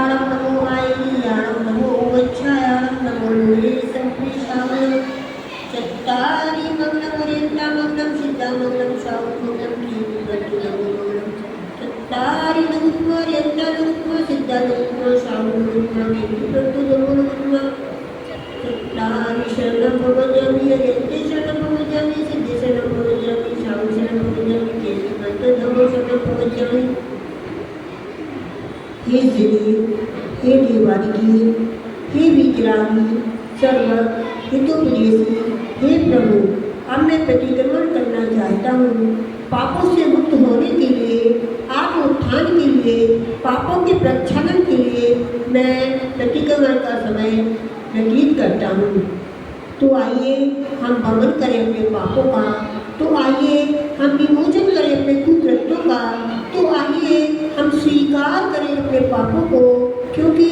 मंगलाकारं नमो आयर्याणं नमो गच्छायाणं नमो लोले संप्रेषामि चत्तारि मंगलपर्यन्तं मंगलं सिद्धमंगलं शान्तिमंगलं कीर्तिवर्धनमंगलं चत्तारि मंगलपर्यन्तं सिद्धमंगलं शान्तिमंगलं कीर्तिवर्धनमंगलं चत्तारि शरणं भवजामि यत्ते शरणं भवजामि सिद्धे शरणं भवजामि शान्ति शरणं भवजामि कीर्तिवर्धनमंगलं शरणं भवजामि। हे श्री हे देवादिकी हे वितरागी सर्व हितोपदेशी हे प्रभु, अब मैं प्रतिक्रमण करना चाहता हूँ। पापों से मुक्त होने के लिए, आत्म उत्थान के लिए, पापों के प्रक्षालन के लिए मैं प्रतिक्रमण का समय व्यतीत करता हूँ। तो आइए हम भ्रमण करें अपने पापों का, तो आइए हम विमोचन करें अपने कुकृत्यों का, तो आइए हम स्वीकार करें अपने पापों को, क्योंकि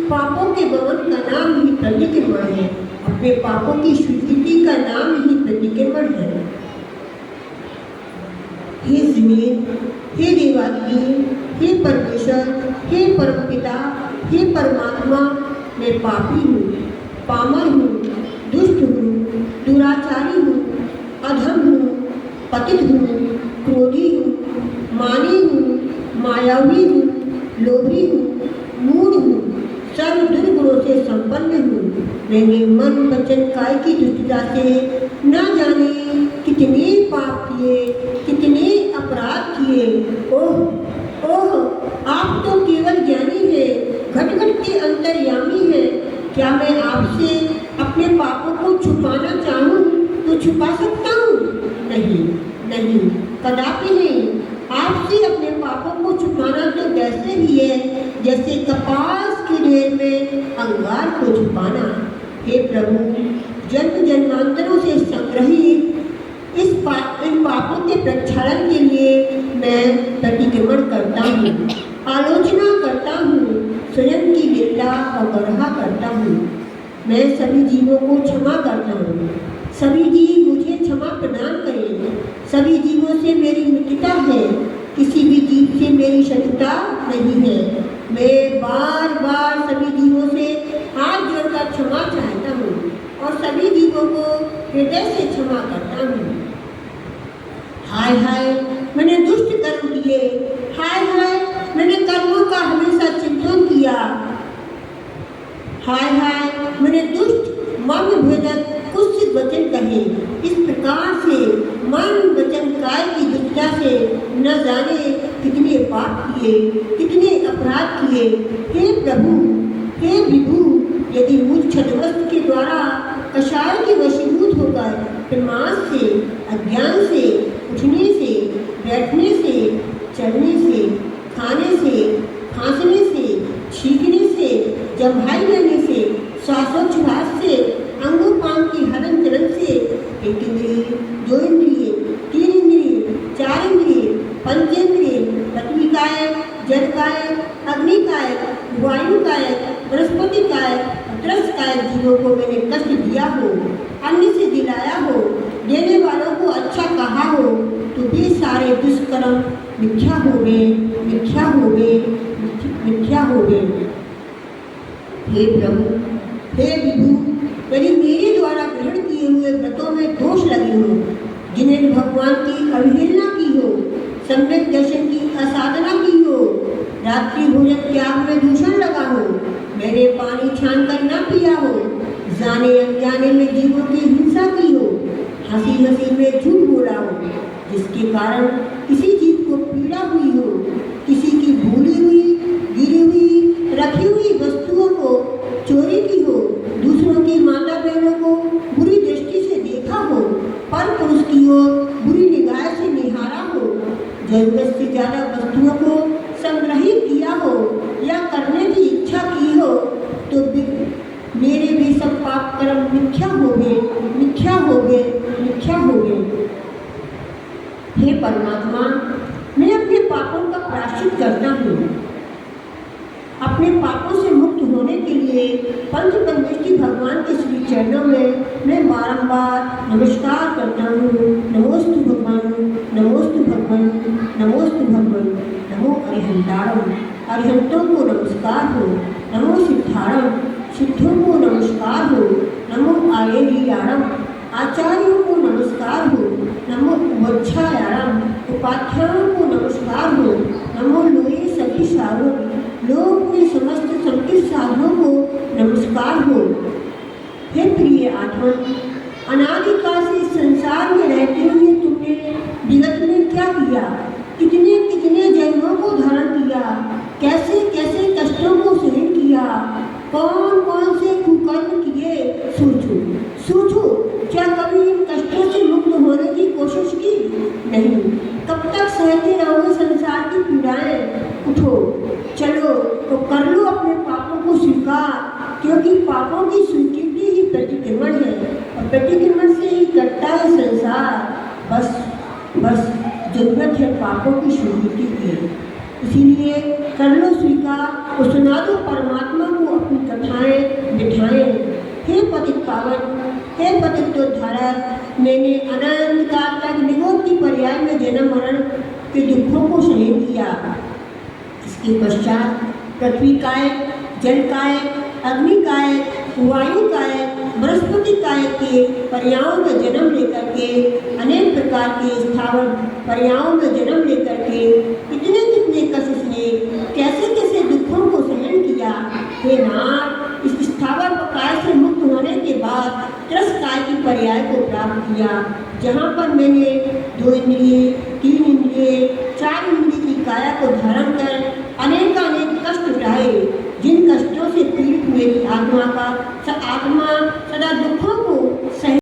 पापों के भवन का नाम ही प्रतिक्रमण है। अपने पापों की स्वीकृति का नाम ही प्रतिक्रमण है। हे जमीन, हे देवादिदेव, हे परमेश्वर, हे परमपिता, हे परमात्मा, मैं पापी हूँ, पामर हूँ, दुष्ट हूँ, दुराचारी हूँ, अधम हूँ, पतित हूँ, क्रोधी हूँ, मानी हूँ, मायावी हूँ, लोभी हूँ, मूढ़ हूँ, सर्व दुर्गुणों से संपन्न हूँ। मैंने मन वचन काय की दुष्टता से न जाने कितने पाप किए, कितने अपराध किए। ओह ओह, आप तो केवल ज्ञानी है, घट घट के अंतर्यामी है। क्या मैं आपसे अपने पापों को छुपाना चाहूँ तो छुपा सकता हूँ? नहीं नहीं, कदापि नहीं। आपसे अपने पापों को छुपाना तो वैसे ही है जैसे कपास के ढेर में अंगार को छुपाना। हे प्रभु, जन्म जन्मांतरों से संग्रहित इन पापों के प्रक्षालन के लिए मैं प्रतिक्रमण करता हूँ, आलोचना करता हूँ, स्वयं की गिरला और गढ़ा करता हूँ। मैं सभी जीवों को क्षमा करता हूँ। सभी जीव मुझे क्षमा प्रदान करें। सभी जीवों से मेरी मित्रता है, किसी भी जीव से मेरी शत्रुता नहीं है। मैं बार बार सभी जीवों से हाथ जोड़कर क्षमा चाहता हूँ और सभी जीवों को हृदय से क्षमा करता हूँ। हाय हाय, मैंने दुष्ट कर्म किए। हाय हाय, मैंने कर्मों का हमेशा चिंतन किया। हाय हाय, मैंने दुष्ट मर्म भेदक कुत्सित वचन कहे। इस प्रकार से मन वचन काय की दुष्टता से न जाने कितने पाप किए, कितने अपराध किए। हे प्रभु, हे विभु, यदि मुझ छद्मस्त के द्वारा कषाय के वशीभूत होकर प्रमाद से, अज्ञान से, उठने से, बैठने से, चलने से, खाने से, खांसने से, छींकने से, जम्भाई लेने से, श्वासोच्छ्वास से, अंगोपांग की हलन चलन से, एक इंद्रिय, दो इंद्रिय, तीन इंद्रिय, चार इंद्रिय, पंचेंद्रिय, पृथ्वी कायक, जल कायक, अग्नि कायक, वायु कायक, वनस्पति कायक, त्रस्त कायक जीवों को मैंने कष्ट दिया हो, अन्य से दिलाया हो, देने वालों को अच्छा कहा हो, तो भी सारे दुष्कर्म मिथ्या हो गए, मिथ्या हो गए, मिथ्या हो गए। हे प्रभु, हे विभु, यदि मेरे द्वारा ग्रहण किए हुए व्रतों में दोष लगे हो, जिन्हें भगवान की अवहेलना की हो, सम्यक दर्शन की असाधना की हो, रात्रि भोजन त्याग में दूषण लगा हो, मैंने पानी छान कर न पिया हो, जाने अनजाने में जीवों की हिंसा की हो, हंसी हंसी में झूठ बोला हो, जिसके कारण किसी जीव को पीड़ा हुई हो, किसी की भूली हुई, गिरी हुई, रखी हुई वस्तुओं को चोरी की हो, दूसरों की माता बहनों को बुरी दृष्टि से देखा हो, पर पुरुष की ओर बुरी निगाह से निहारा हो, जरूरत से ज़्यादा वस्तुओं को संग्रहित किया हो या करने की इच्छा की हो, तो मेरे भी सब पाप कर्म मिथ्या हो गए, मिथ्या हो गए, मिथ्या हो गए। हे परमात्मा, मैं अपने पापों का प्रायश्चित करता हूँ। अपने पापों से मुक्त होने के लिए पंच परमेष्टि भगवान के श्री चरणों में मैं बारंबार नमस्कार करता हूँ। नमोस्तु भगवान, नमोस्तु भगवान, नमोस्तु भगवान, नमो अरिहंतारम। अरिहंतों को नमस्कार हो। कावेरीयाणम। आचार्यों को नमस्कार हो, नमो वज्रायाणम। उपाध्यायों को नमस्कार हो, नमो लोये सभी सारों। लोक में समस्त संकित साधुओं को नमस्कार हो। हे प्रिय आत्मन, अनादिकाल से इस संसार में रहते हुए तुमने जगत में क्या किया, कितने कितने जन्मों को धारण किया, कैसे कैसे कष्टों को सहन किया, कौन कौन से कुकर्म किए, सोचो सोचो। क्या कभी इन कष्टों से मुक्त होने की कोशिश की? नहीं। कब तक सहते रहोगे संसार की पीड़ाएं? उठो, चलो तो कर लो अपने पापों को स्वीकार, क्योंकि पापों की स्वीकृति ही प्रतिक्रमण है और प्रतिक्रमण से ही कटता है संसार। बस बस जरूरत है पापों की स्वीकृति की। इसीलिए कर लो स्वीकार और सुना दो परमात्मा को अपनी कथाएं बिठाएं। हे पतित पावन, हे पतितोद्धारक, मैंने अनंत काल तक निगोद की पर्याय में जन्म मरण के दुखों को सहन किया। इसके पश्चात पृथ्वी कायक, जल कायक, अग्नि कायक, वायु कायक, बृहस्पति कायक के पर्यायों में जन्म लेकर के, अनेक प्रकार के स्थावर पर्यायों में जन्म लेकर के कितने कितने कष्ट से कैसे कैसे दुखों को सहन किया। हे नाथ, इस स्थावर काय से मुक्त होने के बाद त्रस काय की पर्याय को प्राप्त किया, जहाँ पर मैंने 2 इंद्रिय, 3 इंद्रिय, 4 इंद्रिय की काया को धारण कर अनेक कष्ट उठाए। जिन कष्टों से पीड़ित मेरी आत्मा